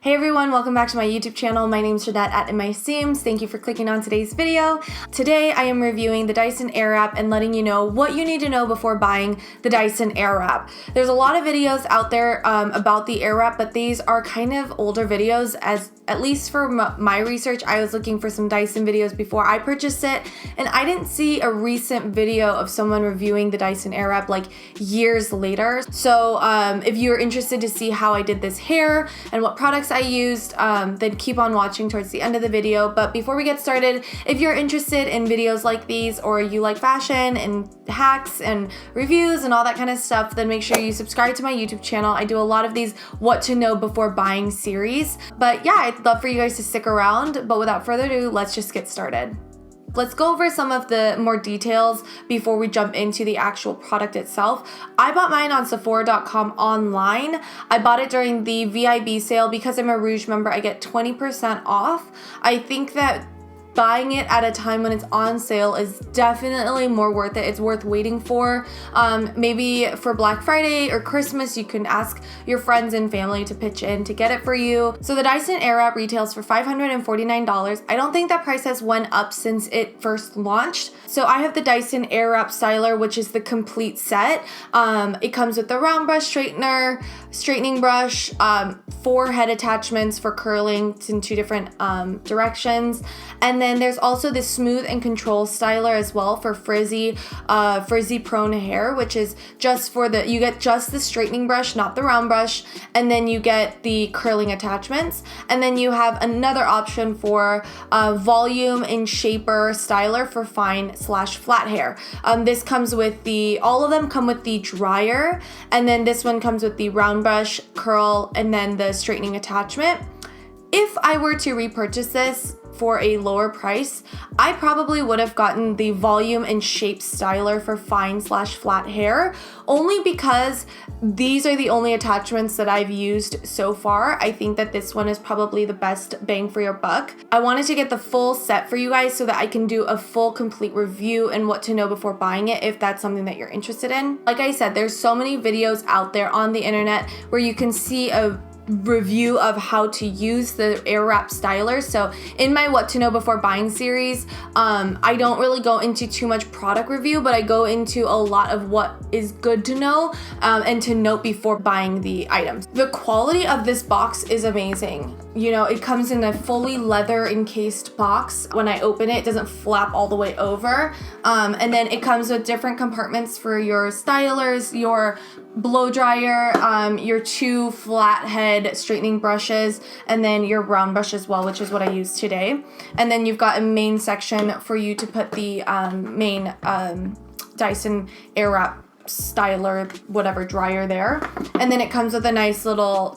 Hey everyone, welcome back to my YouTube channel. My name's Jeanette at In My Seams. Thank you for clicking on today's video. Today I am reviewing the Dyson Airwrap and letting you know what you need to know before buying the Dyson Airwrap. There's a lot of videos out there about the Airwrap, but these are kind of older videos. At least for my research, I was looking for some Dyson videos before I purchased it, and I didn't see a recent video of someone reviewing the Dyson Airwrap like years later. So if you're interested to see how I did this hair and what products I used, then keep on watching towards the end of the video. But before we get started, if you're interested in videos like these, or you like fashion and hacks and reviews and all that kind of stuff, then make sure you subscribe to my YouTube channel. I do a lot of these what to know before buying series. But yeah, I'd love for you guys to stick around. But without further ado, let's just get started. Let's go over some of the more details before we jump into the actual product itself. I bought mine on Sephora.com online. I bought it during the VIB sale. Because I'm a Rouge member, I get 20% off. I think that buying it at a time when it's on sale is definitely more worth it. It's worth waiting for. Maybe for Black Friday or Christmas, you can ask your friends and family to pitch in to get it for you. So the Dyson Airwrap retails for $549. I don't think that price has went up since it first launched. So I have the Dyson Airwrap Styler, which is the complete set. It comes with the round brush straightener, straightening brush, 4 head attachments for curling in 2 different directions. And then there's also the smooth and control styler as well for frizzy prone hair, which is just for you get just the straightening brush, not the round brush, and then you get the curling attachments. And then you have another option for volume and shaper styler for fine/flat hair. This comes with all of them come with the dryer, and then this one comes with the round brush, curl, and then the straightening attachment. If I were to repurchase this for a lower price, I probably would have gotten the volume and shape styler for fine/flat hair, only because these are the only attachments that I've used so far. I think that this one is probably the best bang for your buck. I wanted to get the full set for you guys so that I can do a full complete review and what to know before buying it if that's something that you're interested in. Like I said, there's so many videos out there on the internet where you can see a review of how to use the Airwrap styler. So in my what to know before buying series, I don't really go into too much product review, but I go into a lot of what is good to know and to note before buying the items. The quality of this box is amazing. You know, it comes in a fully leather encased box. When I open it, it doesn't flap all the way over. And then it comes with different compartments for your stylers, your blow dryer, your 2 flat head straightening brushes, and then your round brush as well, which is what I use today. And then you've got a main section for you to put the main Dyson Airwrap styler, whatever, dryer there. And then it comes with a nice little,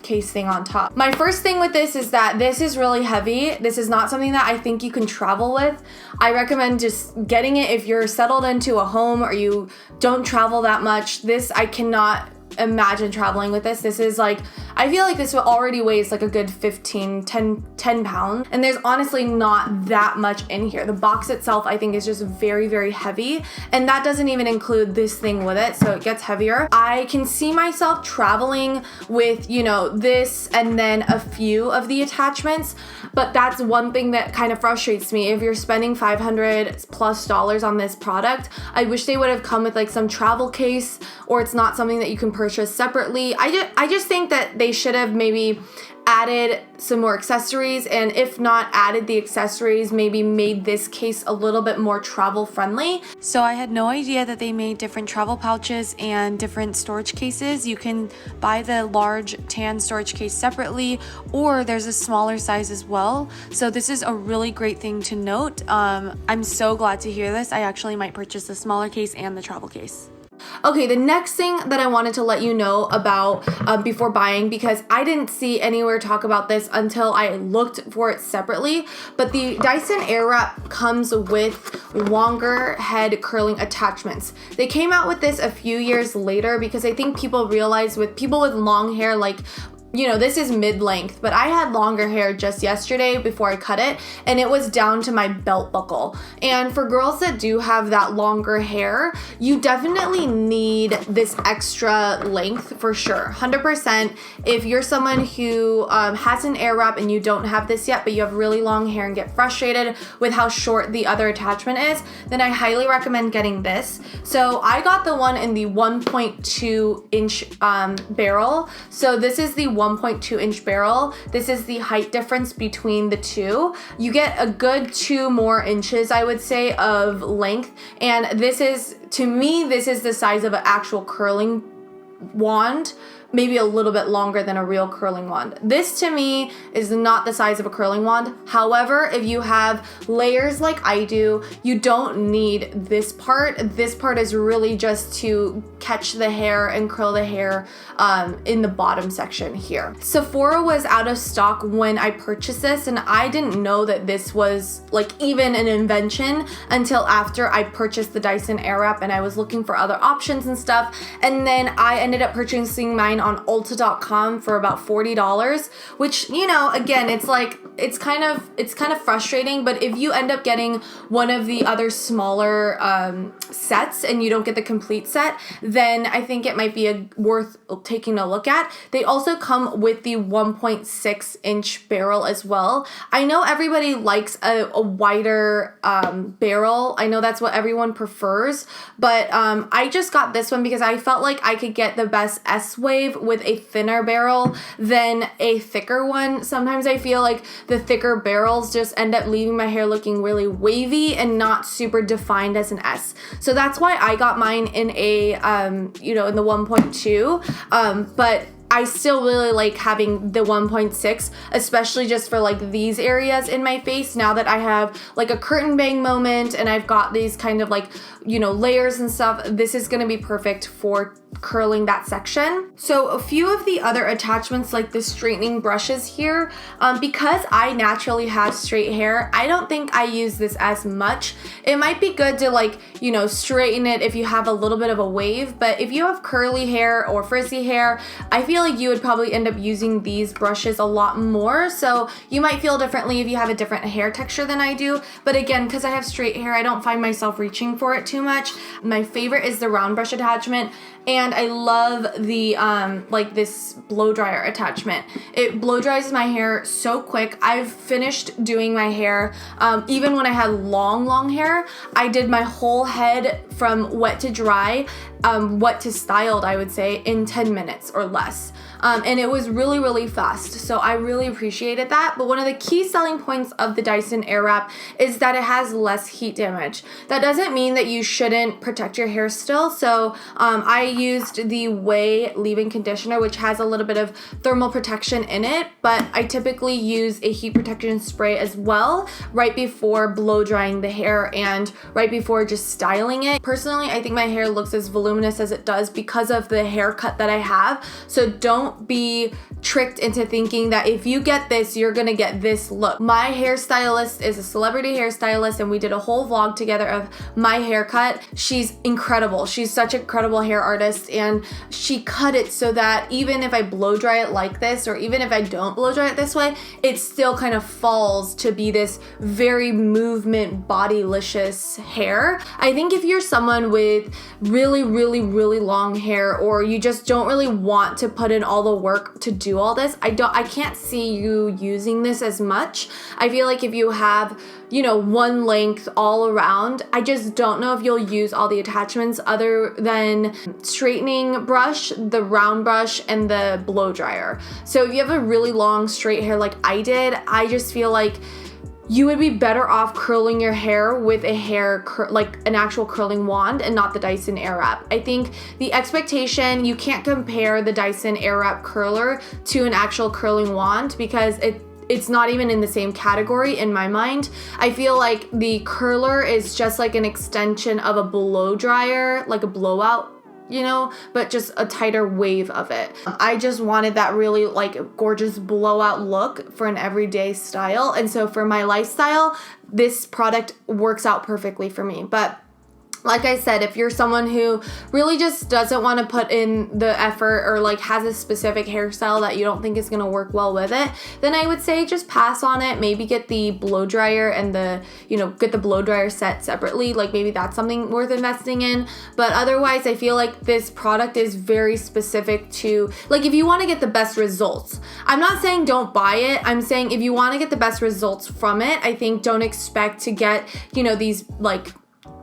case thing on top. My first thing with this is that this is really heavy. This is not something that I think you can travel with. I recommend just getting it if you're settled into a home or you don't travel that much. This, I cannot imagine traveling with this. This is like, I feel like this already weighs like a good 10 pounds, and there's honestly not that much in here. The box itself, I think, is just very, very heavy, and that doesn't even include this thing with it, so it gets heavier. I can see myself traveling with, this and then a few of the attachments, but that's one thing that kind of frustrates me. If you're spending $500+ on this product, I wish they would have come with like some travel case, or it's not something that you can purchase separately. I just think that they should have maybe added some more accessories, and if not added the accessories, maybe made this case a little bit more travel friendly. So I had no idea that they made different travel pouches and different storage cases. You can buy the large tan storage case separately, or there's a smaller size as well. So this is a really great thing to note. I'm so glad to hear this. I actually might purchase the smaller case and the travel case. Okay, the next thing that I wanted to let you know about before buying, because I didn't see anywhere talk about this until I looked for it separately, but the Dyson Airwrap comes with longer head curling attachments. They came out with this a few years later because I think people realized with people with long hair, like you know, this is mid-length, but I had longer hair just yesterday before I cut it, and it was down to my belt buckle. And for girls that do have that longer hair, you definitely need this extra length for sure, 100%. If you're someone who has an air wrap and you don't have this yet, but you have really long hair and get frustrated with how short the other attachment is, then I highly recommend getting this. So I got the one in the 1.2 inch barrel. So this is the 1.2 inch barrel. This is the height difference between the two. You get a good 2 more inches, I would say, of length. And this is, to me, this is the size of an actual curling wand, maybe a little bit longer than a real curling wand. This to me is not the size of a curling wand. However, if you have layers like I do, you don't need this part. This part is really just to catch the hair and curl the hair in the bottom section here. Sephora was out of stock when I purchased this, and I didn't know that this was like even an invention until after I purchased the Dyson Airwrap and I was looking for other options and stuff. And then I ended up purchasing mine on Ulta.com for about $40, which, you know, again, it's like, it's kind of frustrating, but if you end up getting one of the other smaller sets and you don't get the complete set, then I think it might be worth taking a look at. They also come with the 1.6 inch barrel as well. I know everybody likes a wider barrel. I know that's what everyone prefers, but I just got this one because I felt like I could get the best S-wave with a thinner barrel than a thicker one. Sometimes I feel like the thicker barrels just end up leaving my hair looking really wavy and not super defined as an S. So that's why I got mine in a, you know, in the 1.2, but I still really like having the 1.6, especially just for like these areas in my face. Now that I have like a curtain bang moment and I've got these kind of like, you know, layers and stuff, this is gonna be perfect for curling that section. So a few of the other attachments, like the straightening brushes here, because I naturally have straight hair, I don't think I use this as much. It might be good to, like, you know, straighten it if you have a little bit of a wave, but if you have curly hair or frizzy hair, I feel like you would probably end up using these brushes a lot more. So you might feel differently if you have a different hair texture than I do. But again, because I have straight hair, I don't find myself reaching for it too much. My favorite is the round brush attachment. And I love the, like this blow dryer attachment. It blow dries my hair so quick. I've finished doing my hair, even when I had long hair, I did my whole head from wet to dry, wet to styled, I would say, in 10 minutes or less. And it was really fast. So I really appreciated that. But one of the key selling points of the Dyson Airwrap is that it has less heat damage. That doesn't mean that you shouldn't protect your hair still. So I used the Way leave-in conditioner, which has a little bit of thermal protection in it, but I typically use a heat protection spray as well right before blow drying the hair and right before just styling it. Personally, I think my hair looks as voluminous as it does because of the haircut that I have. So don't be tricked into thinking that if you get this, you're gonna get this look. My hairstylist is a celebrity hairstylist, and we did a whole vlog together of my haircut. She's incredible. She's such an incredible hair artist, and she cut it so that even if I blow dry it like this, or even if I don't blow dry it this way, it still kind of falls to be this very movement, bodylicious hair. I think if you're someone with really long hair, or you just don't really want to put in all the work to do all this, I can't see you using this as much. I feel like if you have, you know, one length all around, I just don't know if you'll use all the attachments other than straightening brush, the round brush, and the blow dryer. So if you have a really long straight hair like I did, I just feel like you would be better off curling your hair with a like an actual curling wand and not the Dyson Airwrap. I think the expectation, you can't compare the Dyson Airwrap curler to an actual curling wand because it's not even in the same category in my mind. I feel like the curler is just like an extension of a blow dryer, like a blowout, you know, but just a tighter wave of it. I just wanted that really like gorgeous blowout look for an everyday style. And so for my lifestyle, this product works out perfectly for me. But Like I said, if you're someone who really just doesn't want to put in the effort or like has a specific hairstyle that you don't think is going to work well with it, then I would say just pass on it. Maybe get the blow dryer and get the blow dryer set separately. Like maybe that's something worth investing in. But otherwise, I feel like this product is very specific to, like, if you want to get the best results. I'm not saying don't buy it. I'm saying if you want to get the best results from it, I think don't expect to get,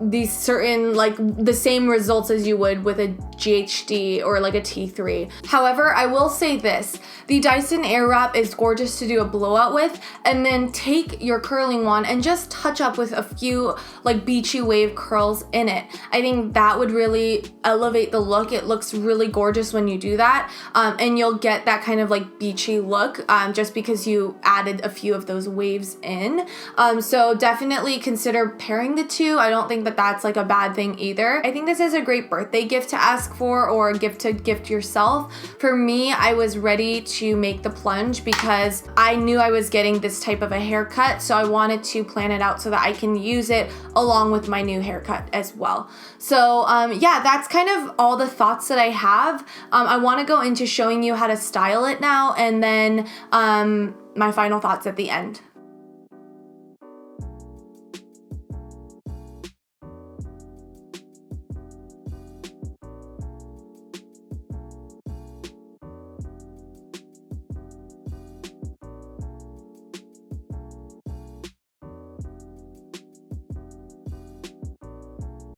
these certain, like, the same results as you would with a GHD or like a T3. However, I will say this, the Dyson Airwrap is gorgeous to do a blowout with, and then take your curling wand and just touch up with a few like beachy wave curls in it. I think that would really elevate the look. It looks really gorgeous when you do that, and you'll get that kind of like beachy look just because you added a few of those waves in. So definitely consider pairing the two. I don't think that that's like a bad thing either. I think this is a great birthday gift to ask for, or a gift to gift yourself. For me, I was ready to make the plunge because I knew I was getting this type of a haircut, so I wanted to plan it out so that I can use it along with my new haircut as well. So yeah, that's kind of all the thoughts that I have. I want to go into showing you how to style it now, and then my final thoughts at the end.